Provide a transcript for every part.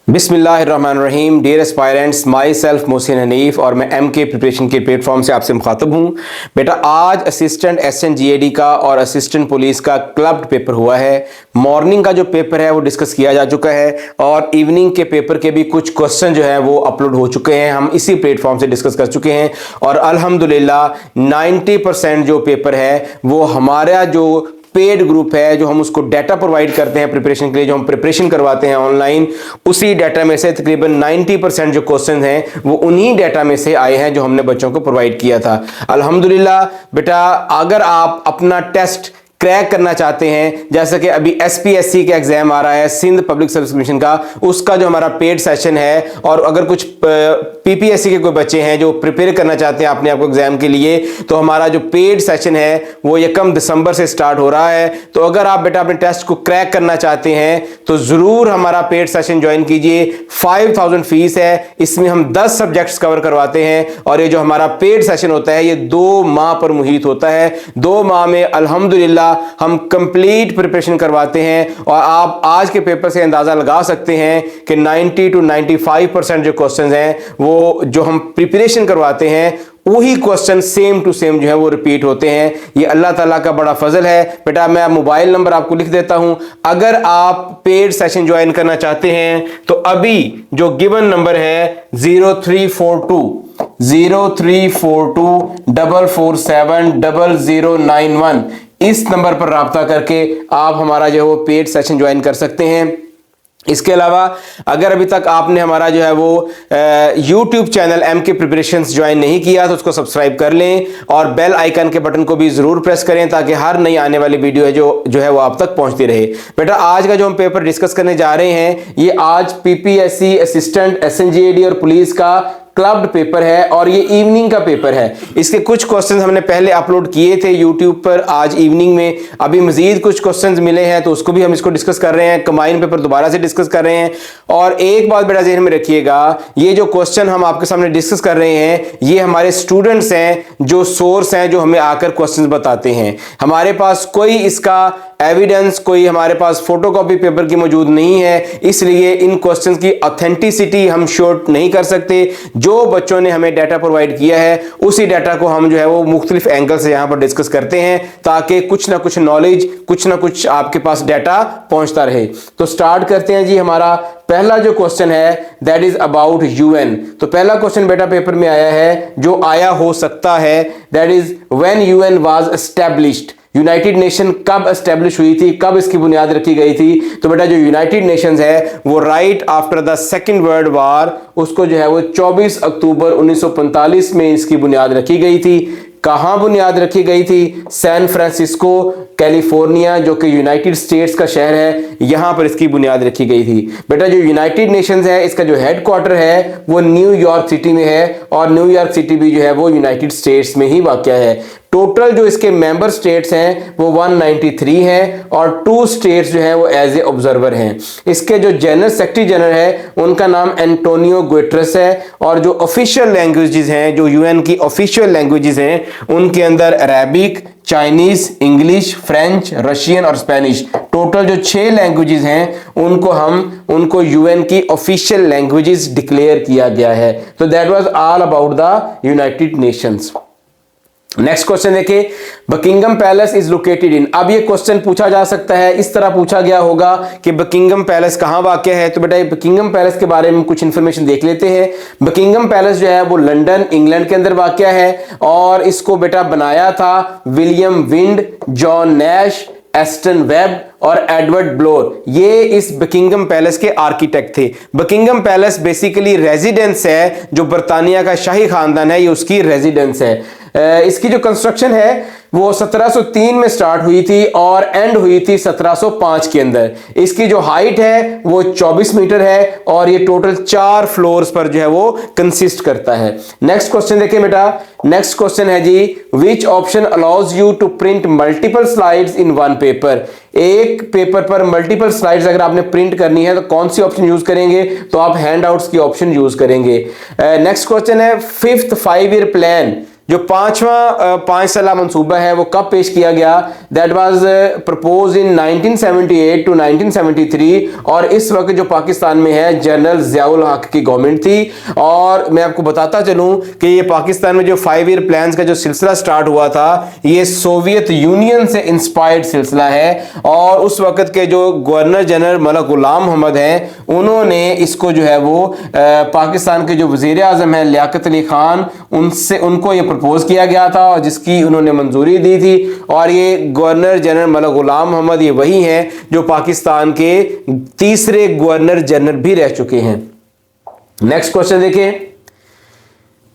बिस्मिल्लाहिर्रहमानिर्रहीम। Dear aspirants, myself Mohsin Hanif और मैं एम के प्रिपरेशन के प्लेटफॉर्म से आपसे मुखातब हूँ। बेटा, आज असिस्टेंट SNGAD का और असिस्टेंट पुलिस का क्लब्ड पेपर हुआ है। मॉर्निंग का जो पेपर है वो डिस्कस किया जा चुका है और इवनिंग के पेपर के भी कुछ क्वेश्चन जो है वो अपलोड हो चुके हैं। हम इसी प्लेटफॉर्म से डिस्कस कर चुके हैं और अल्हम्दुलिल्लाह 90% जो पेपर है वो हमारा जो पेड ग्रुप है, जो हम उसको डाटा प्रोवाइड करते हैं प्रिपरेशन के लिए, जो हम प्रिपरेशन करवाते हैं ऑनलाइन, उसी डाटा में से तकरीबन 90% जो क्वेश्चन हैं वो उन्हीं डाटा में से आए हैं जो हमने बच्चों को प्रोवाइड किया था। अल्हम्दुलिल्लाह बेटा, अगर आप अपना टेस्ट क्रैक करना चाहते हैं, जैसे कि अभी SPSC का एग्जाम आ रहा है, सिंध पब्लिक सर्विस कमीशन का, उसका जो हमारा पेड सेशन है, और अगर कुछ PPSC के कोई बच्चे हैं जो प्रिपेयर करना चाहते हैं अपने आप को एग्जाम के लिए, तो हमारा जो पेड सेशन है वो 1 दिसंबर से स्टार्ट हो रहा है। तो अगर आप बेटा अपने टेस्ट को क्रैक करना चाहते हैं तो जरूर हमारा पेड सेशन ज्वाइन कीजिए। 5000 फीस है, इसमें हम 10 सब्जेक्ट्स कवर करवाते हैं और ये जो हमारा पेड सेशन होता है ये 2 माह पर मुहित होता है। 2 माह में अल्हम्दुलिल्लाह हम कंप्लीट प्रिपरेशन करवाते हैं और आप आज के पेपर से अंदाजा लगा सकते हैं कि 90 to 95% जो क्वेश्चंस हैं वो जो हम प्रिपरेशन करवाते हैं वही क्वेश्चन सेम टू सेम जो है वो रिपीट होते हैं। ये अल्लाह ताला का बड़ा फजल है। बेटा, मैं मोबाइल नंबर आपको लिख देता हूं। अगर आप पेड सेशन ज्वाइन करना चाहते हैं तो अभी जो गिवन नंबर है 0342 इस नंबर पर राब्ता करके आप हमारा जो है वो पेड सेशन ज्वाइन कर सकते हैं। इसके अलावा अगर अभी तक आपने हमारा जो है वो YouTube channel MK preparations join नहीं किया तो उसको सब्सक्राइब कर लें और बेल आइकन के बटन को भी जरूर प्रेस करें ताकि हर नई आने वाली वीडियो है जो है वो आप तक पहुंचती रहे। बेटा, आज का जो हम पेपर डिस्कस करने जा रहे हैं ये आज PPSC असिस्टेंट SNGAD और पुलिस का क्लब्ड पेपर है और ये इवनिंग का पेपर है। इसके कुछ क्वेश्चंस हमने पहले अपलोड किए थे YouTube पर आज इवनिंग में। अभी मजीद कुछ क्वेश्चंस मिले हैं तो उसको भी हम इसको डिस्कस कर रहे हैं। कंबाइन पेपर दोबारा से डिस्कस कर रहे हैं। और एक बात बेटा ज़हन में रखिएगा, ये जो क्वेश्चन हम आपके सामने डिस्कस कर रहे हैं ये हमारे स्टूडेंट्स हैं, जो सोर्स हैं, जो हमें आकर क्वेश्चन बताते हैं। हमारे पास कोई इसका एविडेंस, कोई हमारे पास फोटोकॉपी पेपर की मौजूद नहीं है, इसलिए इन क्वेश्चंस की ऑथेंटिसिटी हम श्योर नहीं कर सकते। जो बच्चों ने हमें डाटा प्रोवाइड किया है उसी डाटा को हम जो है वो मुख्तलिफ एंगल से यहां पर डिस्कस करते हैं ताकि कुछ ना कुछ नॉलेज, कुछ ना कुछ आपके पास डाटा पहुंचता रहे। तो स्टार्ट करते हैं जी। हमारा पहला जो क्वेश्चन है दैट इज अबाउट UN। तो पहला क्वेश्चन बेटा पेपर में आया है, जो आया हो सकता है, that is when UN was established. United nation कब एस्टेब्लिश हुई थी, कब इसकी बुनियाद रखी गई थी? तो बेटा जो यूनाइटेड नेशंस है वो right after the second world war, उसको जो है वो 24 अक्टूबर 1945 में इसकी बुनियाद रखी गई थी। कहां बुनियाद रखी गई थी? सैन फ्रांसिस्को, कैलिफोर्निया, जो कि यूनाइटेड स्टेट्स का शहर है, यहां पर इसकी बुनियाद रखी गई थी। बेटा जो यूनाइटेड नेशंस है इसका जो हेडक्वार्टर है वो न्यूयॉर्क सिटी में है और न्यूयॉर्क सिटी भी जो है वो यूनाइटेड स्टेट्स में ही वाक़या है। टोटल जो इसके मेंबर स्टेट्स हैं वो 193 हैं और 2 स्टेट्स जो हैं वो एज ए ऑब्जर्वर हैं। इसके जो जनरल सेक्रेटरी जनरल है उनका नाम एंटोनियो गुटेरेस है और जो ऑफिशियल लैंग्वेजेस हैं, जो UN की ऑफिशियल लैंग्वेजेस हैं, उनके अंदर Arabic, Chinese, English, French, Russian और स्पेनिश, टोटल जो 6 लैंग्वेजेस हैं उनको UN की ऑफिशियल लैंग्वेजेस डिक्लेयर किया गया है। तो that was all about the United Nations. Next question देखिए, Buckingham Palace is located in. अब ये क्वेश्चन पूछा जा सकता है, इस तरह पूछा गया होगा कि बकिंगम पैलेस कहां वाक़ है। तो बेटा ये बकिंगम पैलेस के बारे में कुछ इंफॉर्मेशन देख लेते हैं। बकिंगम पैलेस जो है वो लंदन, इंग्लैंड के अंदर वाक़ है और इसको बेटा बनाया था William wind, John Nash, Aston web और एडवर्ड ब्लोर। ये इस बकिंगम पैलेस के आर्किटेक्ट थे। बकिंगम पैलेस बेसिकली रेजिडेंस है, जो बरतानिया का शाही खानदान है ये उसकी रेजिडेंस है। इसकी जो कंस्ट्रक्शन है वो 1703 में स्टार्ट हुई थी और एंड हुई थी 1705 के अंदर। इसकी जो हाइट है वो 24 मीटर है और ये टोटल 4 फ्लोर्स पर जो है वो कंसिस्ट करता है। नेक्स्ट क्वेश्चन देखिए बेटा। नेक्स्ट क्वेश्चन है जी, which option allows you to print multiple slides in one paper. एक पेपर पर मल्टीपल स्लाइड्स अगर आपने प्रिंट करनी है तो कौन सी ऑप्शन यूज करेंगे? तो आप हैंडआउट्स की ऑप्शन यूज करेंगे। नेक्स्ट क्वेश्चन है, 5th 5 ईयर प्लान जो पांचवा 5 साला मंसूबा है वो कब पेश किया गया? That was propose in 1978 to 1973 और इस वक्त जो पाकिस्तान में है जनरल ज़ियाउल हक की गवर्नमेंट थी। और मैं आपको बताता चलूं कि ये पाकिस्तान में जो 5 ईयर प्लान्स का जो सिलसिला स्टार्ट हुआ था ये सोवियत यूनियन से इंस्पायर्ड सिलसिला है और उस वक्त के जो गवर्नर जनरल मलिक गुलाम मोहम्मद हैं उन्होंने इसको जो है वो पाकिस्तान के जो वजीर आजम है लियाकत अली खान उनको ये प्रपोज किया गया था और जिसकी उन्होंने मंजूरी दी थी। और ये गवर्नर जनरल मलिक गुलाम मोहम्मद ये वही हैं जो पाकिस्तान के तीसरे गवर्नर जनरल भी रह चुके हैं। नेक्स्ट क्वेश्चन देखिए,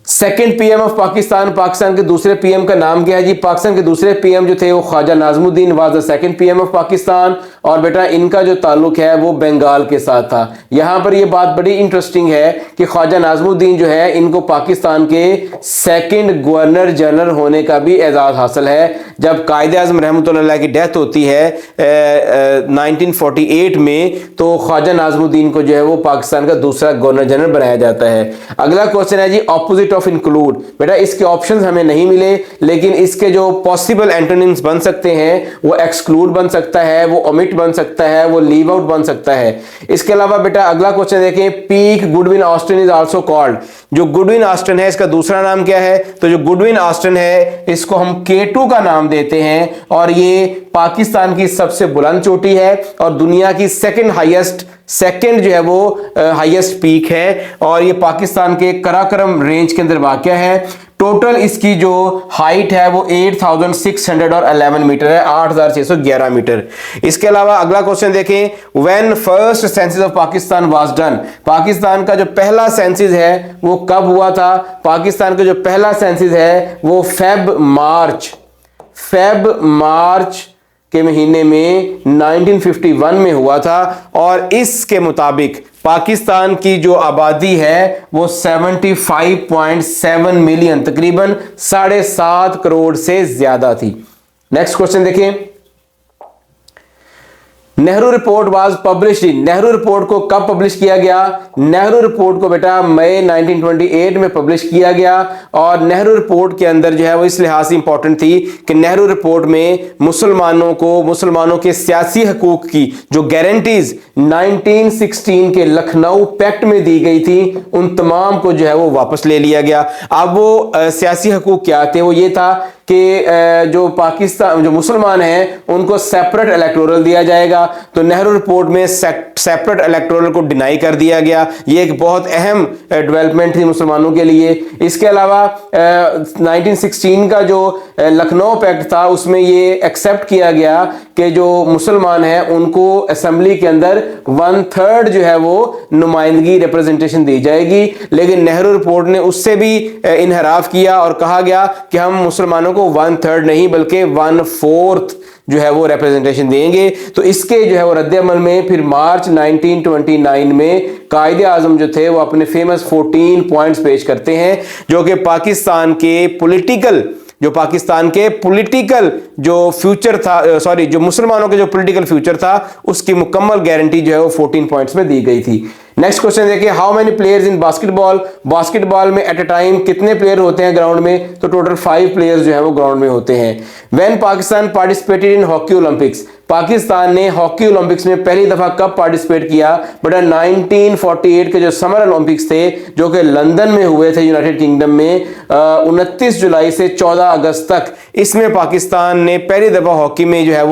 second PM of Pakistan, Pakistan के दूसरे पीएम का नाम क्या है जी? पाकिस्तान के दूसरे पीएम जो थे वो Khawaja Nazimuddin was the second PM of Pakistan और बेटा इनका जो ताल्लुक है वो बंगाल के साथ था। यहां पर ये बात बड़ी इंटरेस्टिंग है कि ख्वाजा नाज़मुद्दीन जो है इनको पाकिस्तान के सेकंड गवर्नर जनरल होने का भी एजाज हासिल है। जब कायदे आज़म रहमतुल्लाह की डेथ होती है 1948 में तो ख्वाजा नाज़मुद्दीन को जो है वो पाकिस्तान का दूसरा गवर्नर जनरल बनाया जाता है। अगला क्वेश्चन है जी ऑपोजिट ऑफ इंक्लूड। बेटा इसके ऑप्शंस हमें नहीं मिले लेकिन इसके जो पॉसिबल एंटोनिम्स बन सकते हैं वो एक्सक्लूड बन सकता है, वो ओमिट बन सकता है, वो लीव आउट बन सकता है। इसके अलावा बेटा अगला क्वेश्चन देखें, peak Goodwin Austin is also called. जो गुडविन ऑस्टिन है इसका दूसरा नाम क्या है? तो जो गुडविन ऑस्टिन है इसको हम K2 का नाम देते हैं और ये पाकिस्तान की सबसे बुलंद चोटी है और दुनिया की सेकंड जो है वो हाईएस्ट पीक है और ये पाकिस्तान के कराकरम रेंज के अंदर वाक़या है। टोटल इसकी जो हाइट है वो 8611 मीटर है, 8611 मीटर। इसके अलावा अगला क्वेश्चन देखें, when first census of Pakistan was done. Pakistan का जो पहला सेंसस है वो कब हुआ था? पाकिस्तान का जो पहला सेंसस है वो फेब मार्च के महीने में 1951 में हुआ था और इसके मुताबिक पाकिस्तान की जो आबादी है वो 75.7 मिलियन, तकरीबन 7.5 करोड़ से ज्यादा थी। नेक्स्ट क्वेश्चन देखें, Nehru report was published in. Nehru report को कब पब्लिश किया गया? नेहरू रिपोर्ट को बेटा मई 1928 में पब्लिश किया गया और नेहरू रिपोर्ट के अंदर जो है वो इस लिहाज से इंपॉर्टेंट थी कि नेहरू रिपोर्ट में मुसलमानों के सियासी हकूक की जो गारंटीज 1916 के लखनऊ पैक्ट में दी गई थी उन तमाम को जो है वो वापस ले लिया गया। अब वो सियासी हकूक क्या थे? वो ये था कि जो पाकिस्तान जो मुसलमान हैं उनको सेपरेट इलेक्टोरल दिया जाएगा, तो नेहरू रिपोर्ट में सेपरेट इलेक्टोरल को डिनाई कर दिया गया। ये एक बहुत अहम डेवलपमेंट थी मुसलमानों के लिए। इसके अलावा 1916 का जो लखनऊ पैक्ट था उसमें ये एक्सेप्ट किया गया कि जो मुसलमान हैं उनको असेंबली के अंदर 1/3 जो है वो नुमाइंदगी रिप्रेजेंटेशन दी जाएगी। लेकिन नेहरू रिपोर्ट ने उससे भी इनहराफ किया और कहा गया कि हम मुसलमानों को 1/3 नहीं बल्कि 1/4 जो है वो रिप्रेजेंटेशन देंगे। तो इसके जो है वो रद्द अमल में फिर मार्च 1929 में कायदे आजम जो थे वो अपने फेमस 14 पॉइंट्स पेश करते हैं जो कि पाकिस्तान के पॉलिटिकल जो फ्यूचर था, जो मुसलमानों के जो पॉलिटिकल फ्यूचर था उसकी मुकम्मल गारंटी जो है वो 14 पॉइंट्स में दी गई थी। नेक्स्ट क्वेश्चन देखिए, how many players in basketball. Basketball में एट अ टाइम कितने प्लेयर होते हैं ग्राउंड में? तो टोटल 5 प्लेयर्स जो है वो ग्राउंड में होते हैं। When Pakistan participated in hockey Olympics. Pakistan ने हॉकी ओलंपिक्स में पहली दफा कब पार्टिसिपेट किया? बेटा 1948 के जो समर ओलंपिक्स थे जो कि लंदन में हुए थे यूनाइटेड किंगडम में 29 जुलाई से 14 अगस्त तक, इसमें पाकिस्तान ने पहली दफा हॉकी में जो है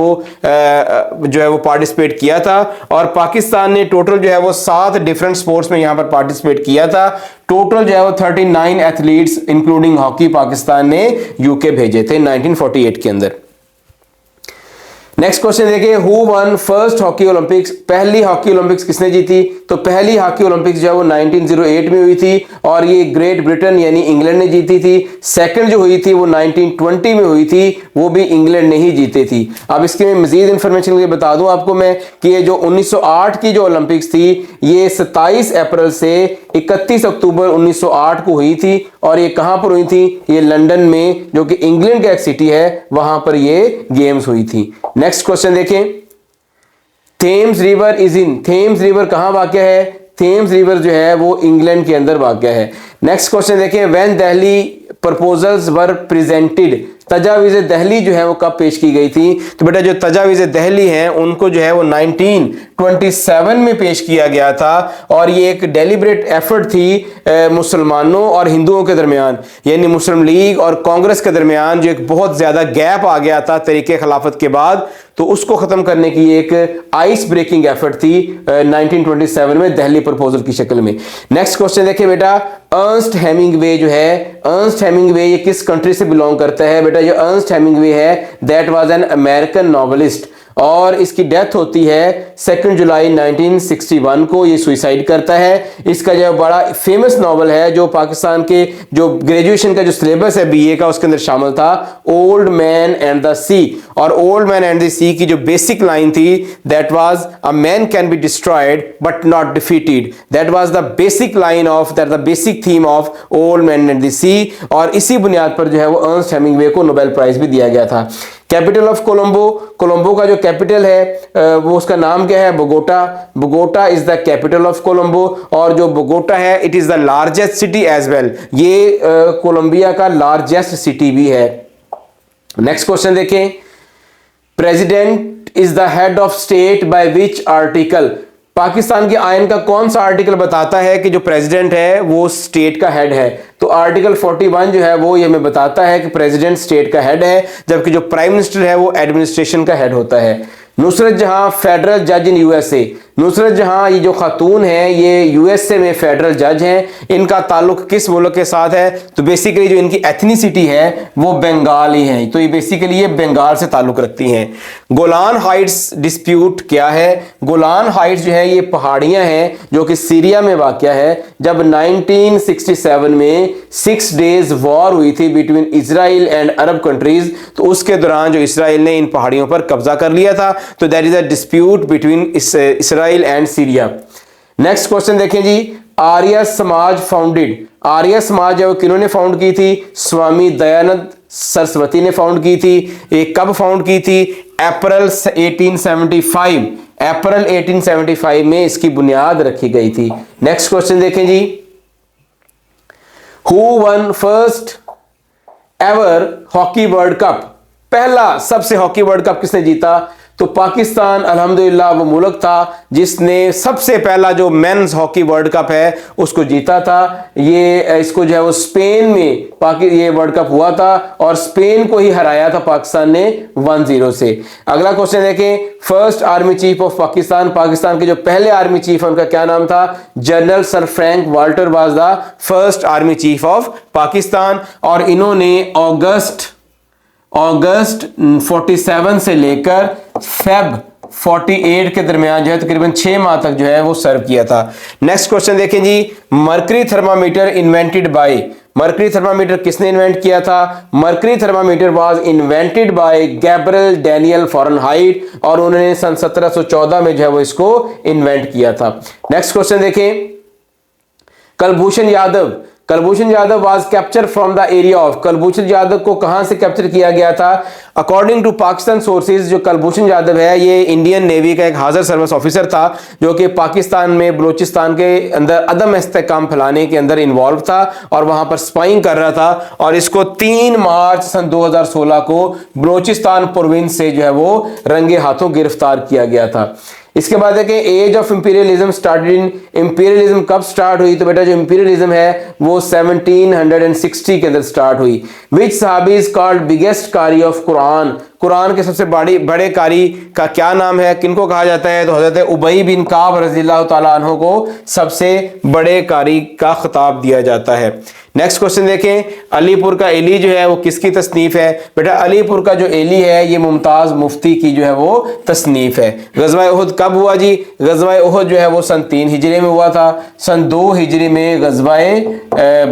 वो पार्टिसिपेट किया था। और पाकिस्तान ने टोटल जो है वो 7 डिफरेंट स्पोर्ट्स में यहां पर पार्टिसिपेट किया था। टोटल जो है वो 39 एथलीट्स इंक्लूडिंग हॉकी पाकिस्तान ने यूके भेजे थे 1948 के अंदर। नेक्स्ट क्वेश्चन देखिए, who won first hockey Olympics. पहली हॉकी ओलंपिक्स किसने जीती? तो पहली हॉकी ओलंपिक्स जो है वो 1908 में हुई थी और ये ग्रेट ब्रिटेन यानी इंग्लैंड ने जीती थी। सेकंड जो हुई थी वो 1920 में हुई थी, वो भी इंग्लैंड ने ही जीती थी। अब इसके में मजीद इंफॉर्मेशन के लिए बता दूं आपको मैं कि ये जो 1908 की जो ओलंपिक्स थी ये 27 अप्रैल से 31 अक्टूबर 1908 को हुई थी और ये कहां पर हुई थी? ये लंदन में, जो कि इंग्लैंड का एक सिटी है, वहां पर ये गेम्स हुई थी। नेक्स्ट क्वेश्चन देखें, Thames river is in. Thames river कहां वाक़या है? थेम्स रिवर जो है वो इंग्लैंड के अंदर वाक़या है। नेक्स्ट क्वेश्चन देखें, when Delhi proposals were presented, तजावीज़ दहली जो है वो कब पेश की गई थी? तो बेटा जो तजावीज़ दहली हैं उनको जो है वो 1927 में पेश किया गया था, और ये एक डेलिब्रेट एफर्ट थी मुसलमानों और हिंदुओं के दरमियान, यानी मुस्लिम लीग और कांग्रेस के दरमियान जो एक बहुत ज़्यादा गैप आ गया था तरीके खिलाफत के बाद, तो उसको ख़त्म करने की एक आइस ब्रेकिंग एफर्ट थी 1927 में दहली प्रपोजल की शक्ल में। नेक्स्ट क्वेश्चन देखिए बेटा, अर्नस्ट हेमिंगवे जो है, अर्नस्ट हेमिंगवे ये किस कंट्री से बिलोंग करता है? बेटा जो अर्नस्ट हेमिंगवे है that was an American novelist, और इसकी डेथ होती है 2 जुलाई 1961 को, ये सुइसाइड करता है। इसका जो बड़ा फेमस नॉवल है जो पाकिस्तान के जो ग्रेजुएशन का जो सिलेबस है बीए का उसके अंदर शामिल था, old man and the sea. और old man and the sea की जो बेसिक लाइन थी that was a man can be destroyed but not defeated, that was the basic line of that the basic theme of old man and the sea, और इसी बुनियाद पर जो है वो अर्नस्ट हेमिंगवे को नोबेल प्राइज भी दिया गया था। कैपिटल ऑफ कोलंबो, कोलंबो का जो कैपिटल है वो उसका नाम क्या है? Bogota. Bogota is the capital of Colombo, और जो बोगोटा है it is the largest city as well, ये कोलंबिया का लार्जेस्ट सिटी भी है। नेक्स्ट क्वेश्चन देखें, president is the head of state by which article? Pakistan के आयन का कौन सा आर्टिकल बताता है कि जो प्रेसिडेंट है वो स्टेट का हेड है? तो आर्टिकल 41 जो है वो ये हमें बताता है कि प्रेसिडेंट स्टेट का हेड है, जबकि जो प्राइम मिनिस्टर है वो एडमिनिस्ट्रेशन का हेड होता है। नुसरत जहां फेडरल जज इन यूएसए, नुसरत जहां ये जो खातून है ये यूएसए में फेडरल जज हैं, इनका ताल्लुक किस मुल्क के साथ है? तो बेसिकली जो इनकी एथनिसिटी है वो बंगाल ही है, तो ये बेसिकली ये बंगाल से ताल्लुक रखती हैं। गोलान हाइट्स डिस्प्यूट क्या है? गोलान हाइट्स जो है ये पहाड़ियां हैं जो कि सीरिया में वाक़या है। जब 1967 में 6 डेज वॉर हुई थी between Israel and Arab countries, तो उसके दौरान जो इसराइल ने इन पहाड़ियों पर कब्जा कर लिया था, तो that is a dispute between Israel and Syria. Next question देखें जी, आर्य समाज फाउंडेड, आर्य समाज है वो किन्होंने फाउंड की थी? स्वामी दयानंद सरस्वती ने फाउंड की थी। ये कब फाउंड की थी? अप्रैल 1875, अप्रैल 1875 में इसकी बुनियाद रखी गई थी। नेक्स्ट क्वेश्चन देखें जी, who won first ever hockey world cup? पहला सबसे हॉकी वर्ल्ड कप किसने जीता? तो पाकिस्तान अल्हम्दुलिल्लाह वो मुल्क था जिसने सबसे पहला जो मेंस हॉकी वर्ल्ड कप है उसको जीता था। ये इसको जो है वो स्पेन में ये वर्ल्ड कप हुआ था और स्पेन को ही हराया था पाकिस्तान ने 1-0 से। अगला क्वेश्चन देखें, first army chief of Pakistan, Pakistan के जो पहले आर्मी चीफ है उनका क्या नाम था? General sir Frank Walter was the first army chief of Pakistan. और इन्होंने अगस्त 47 से लेकर फेब 48 के दरमियान जो है तकरीबन 6 माह तक जो है वो सर्व किया था। नेक्स्ट क्वेश्चन देखें जी, mercury thermometer invented by, mercury thermometer किसने इन्वेंट किया था? Mercury thermometer was invented by Gabriel Daniel Fahrenheit, और उन्होंने सन 1714 में जो है वो इसको इन्वेंट किया था। नेक्स्ट क्वेश्चन देखें, Kulbhushan Yadav, Kulbhushan Yadav was capture from the area of, Kulbhushan Yadav को कहां से कैप्चर किया गया था? अकॉर्डिंग टू पाकिस्तान सोर्सेज जो कुलभूषण यादव है ये इंडियन नेवी का एक हाजर सर्विस ऑफिसर था जो कि पाकिस्तान में बलूचिस्तान के अंदर अदम इस्तेहकाम फैलाने के अंदर इन्वॉल्व था और वहां पर स्पाइंग कर रहा था, और इसको 3 मार्च सन 2016 को बलूचिस्तान प्रोविंस से जो है वो रंगे हाथों गिरफ्तार किया गया था। इसके बाद है कि age of imperialism started in, imperialism कब स्टार्ट हुई? तो बेटा जो इंपीरियलिज्म है वो 1760 के अंदर स्टार्ट हुई। विच सहाबी इज कॉल्ड बिगेस्ट कारी ऑफ कुरान, कुरान के सबसे बड़े कारी का क्या नाम है? किनको कहा जाता है? तो हजरत उबई बिन काब रज़ियल्लाहु ताला अन्हु को सबसे बड़े कारी का खिताब दिया जाता है। नेक्स्ट क्वेश्चन देखें, अलीपुर का एली जो है वो किसकी तसनीफ है? बेटा अलीपुर का जो एली है ये मुमताज मुफ्ती की जो है वो तसनीफ है। गज़वा उहद कब हुआ जी? गज़वा उहद जो है वो सन 3 हिजरी में हुआ था। सन 2 हिजरी में गज़वा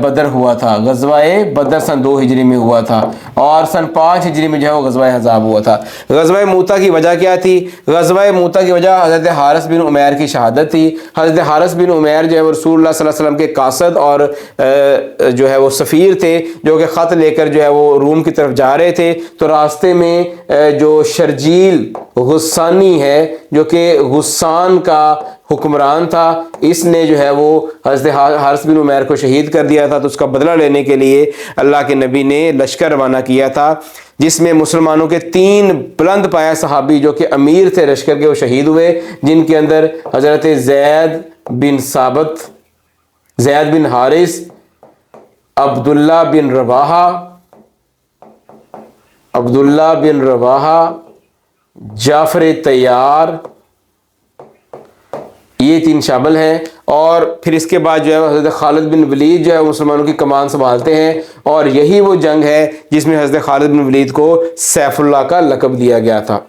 बदर हुआ था, गज़वा बदर सन 2 हिजरी में हुआ था, और सन 5 हिजरी में जो है वो गज़वा अहज़ाब हुआ था। गज़वा मूता की वजह क्या थी? गज़वा मूता की वजह हज़रत हारिस बिन उमैर की शहादत थी। हज़रत हारिस बिन उमैर जो है रसूलुल्लाह सल्लल्लाहु अलैहि वसल्लम के कासद और जो है वो सफ़ीर थे जो कि ख़त लेकर जो है वो रूम की तरफ जा रहे थे, तो रास्ते में जो शर्जील गुस्सानी है जो कि गुस्सान का हुक्मरान था, इसने जो है वो हज़रत हारिस बिन उमैर को शहीद कर दिया था। तो उसका बदला लेने के लिए अल्लाह के नबी ने लश्कर रवाना किया था, जिसमें मुसलमानों के 3 बुलंद पाया सहाबी जो कि अमीर थे लश्कर के, वो शहीद हुए, जिनके अंदर हज़रत ज़ैद बिन साबित, ज़ैद बिन हारिस, अब्दुल्ला बिन रवाहा, जाफर तैयार, ये 3 शामिल हैं। और फिर इसके बाद जो है हज़रत खालिद बिन वलीद जो है मुसलमानों की कमान संभालते हैं, और यही वो जंग है जिसमें हज़रत खालिद बिन वलीद को सैफुल्लाह का लक़ब दिया गया था।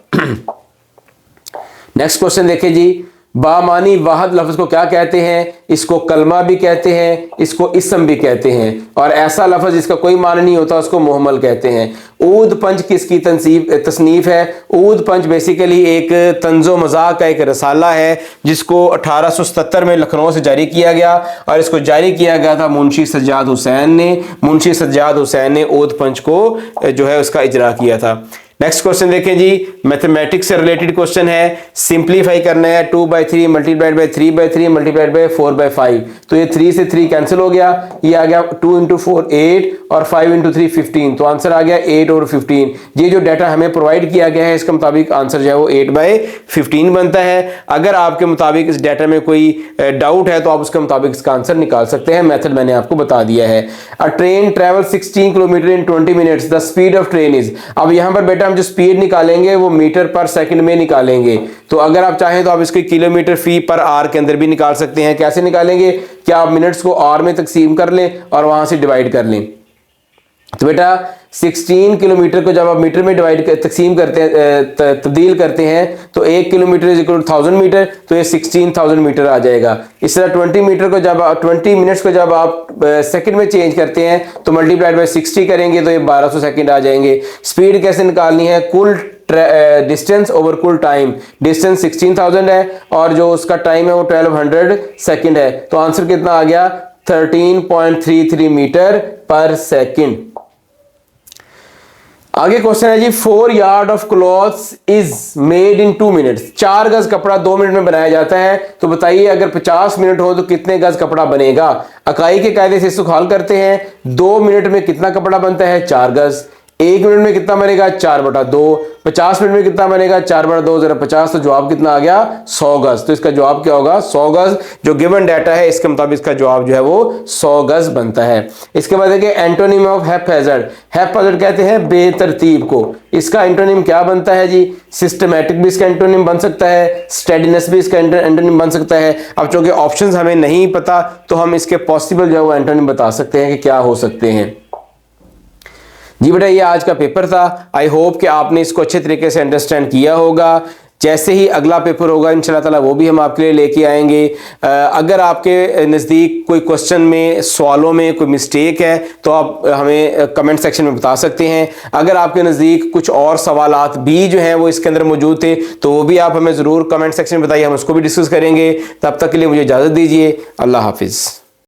नेक्स्ट क्वेश्चन देखिए जी, बामानी वाहद लफ्ज़ को क्या कहते हैं? इसको कलमा भी कहते हैं, इसको इसम भी कहते हैं, और ऐसा लफ्ज़ जिसका कोई मानी नहीं होता उसको मुहम्मल कहते हैं। ऊद पंच किसकी तसनीफ है? ऊद पंच बेसिकली एक तंज़ो मज़ाक का एक रसाला है, जिसको 1877 में लखनऊ से जारी किया गया, और इसको जारी किया गया था मुंशी सज्जाद हुसैन ने ऊद पंच को जो है उसका इजरा किया था। नेक्स्ट क्वेश्चन देखें जी, मैथमेटिक्स से रिलेटेड क्वेश्चन है, सिंप्लीफाई करना है। 2/3 मल्टीप्लाइड बाई 3/3 मल्टीप्लाइड बाई 4/5, तो ये 3 से 3 कैंसिल हो गया, ये आ गया 2 × 4 8 और 5 × 3 15, तो आंसर आ गया 8 और 15। ये जो डाटा हमें प्रोवाइड किया गया है इसके मुताबिक आंसर जो है वो 8/15 बनता है। अगर आपके मुताबिक इस डाटा में कोई डाउट है तो आप उसके मुताबिक इसका आंसर निकाल सकते हैं। मेथड मैंने आपको बता दिया है। अ train travel 16 kilometre in 20 minutes, the speed of train is. अब यहाँ पर बेटा हम जो स्पीड निकालेंगे वो मीटर पर सेकंड में निकालेंगे, तो अगर आप चाहें तो आप इसको किलोमीटर फी पर आवर के अंदर भी निकाल सकते हैं। कैसे निकालेंगे? क्या आप मिनट्स को आवर में तकसीम कर लें और वहां से डिवाइड कर लें। तो बेटा 16 किलोमीटर को जब आप मीटर में तकसीम करते हैं, तब्दील करते हैं, तो 1 kilometre is equal to 1000 metre, तो ये 16000 मीटर आ जाएगा। इस तरह 20 मिनट्स को जब आप सेकंड में चेंज करते हैं तो मल्टीप्लाइड बाय 60 करेंगे तो ये 1200 सेकंड आ जाएंगे। स्पीड कैसे निकालनी है? कुल डिस्टेंस ओवर कुल टाइम। डिस्टेंस 16000 है और जो उसका टाइम है वो 1200 सेकंड है, तो आंसर कितना आ गया? 13.33 मीटर पर सेकंड। आगे क्वेश्चन है जी, 4 yard of clothes is made in 2 minutes. 4 गज कपड़ा 2 मिनट में बनाया जाता है, तो बताइए अगर 50 मिनट हो तो कितने गज कपड़ा बनेगा? अकाई के कायदे से इसको हल करते हैं। 2 मिनट में कितना कपड़ा बनता है? 4 गज। 1 मिनट में कितना बनेगा? 4/2। 50 मिनट में कितना बनेगा? 4/2 जरा 50, तो जवाब कितना आ गया? 100 गज। तो इसका जवाब क्या होगा? 100 गज। जो गिवन डाटा है इसके मुताबिक इसका जवाब जो है वो 100 गज बनता है। इसके बाद देखिए एंटोनिम ऑफ हैपहैज़र्ड। हैपहैज़र्ड कहते हैं बेतरतीब को। इसका एंटोनिम क्या बनता है जी? सिस्टमैटिक भी इसका एंटोनिम बन सकता है, स्टेडीनेस भी इसका एंटोनिम बन सकता है। अब चूंकि ऑप्शंस हमें नहीं पता तो हम इसके पॉसिबल जो है वो एंटोनिम बता सकते हैं कि क्या हो सकते हैं। जी बेटा ये आज का पेपर था। आई होप कि आपने इसको अच्छे तरीके से अंडरस्टैंड किया होगा। जैसे ही अगला पेपर होगा इंशाल्लाह ताला वो भी हम आपके लिए लेके आएंगे। अगर आपके नज़दीक कोई क्वेश्चन में, सवालों में कोई मिस्टेक है तो आप हमें कमेंट सेक्शन में बता सकते हैं। अगर आपके नज़दीक कुछ और सवालात भी जो हैं वो इसके अंदर मौजूद थे तो वो भी आप हमें ज़रूर कमेंट सेक्शन में बताइए, हम उसको भी डिस्कस करेंगे। तब तक के लिए मुझे इजाज़त दीजिए। अल्लाह हाफिज़।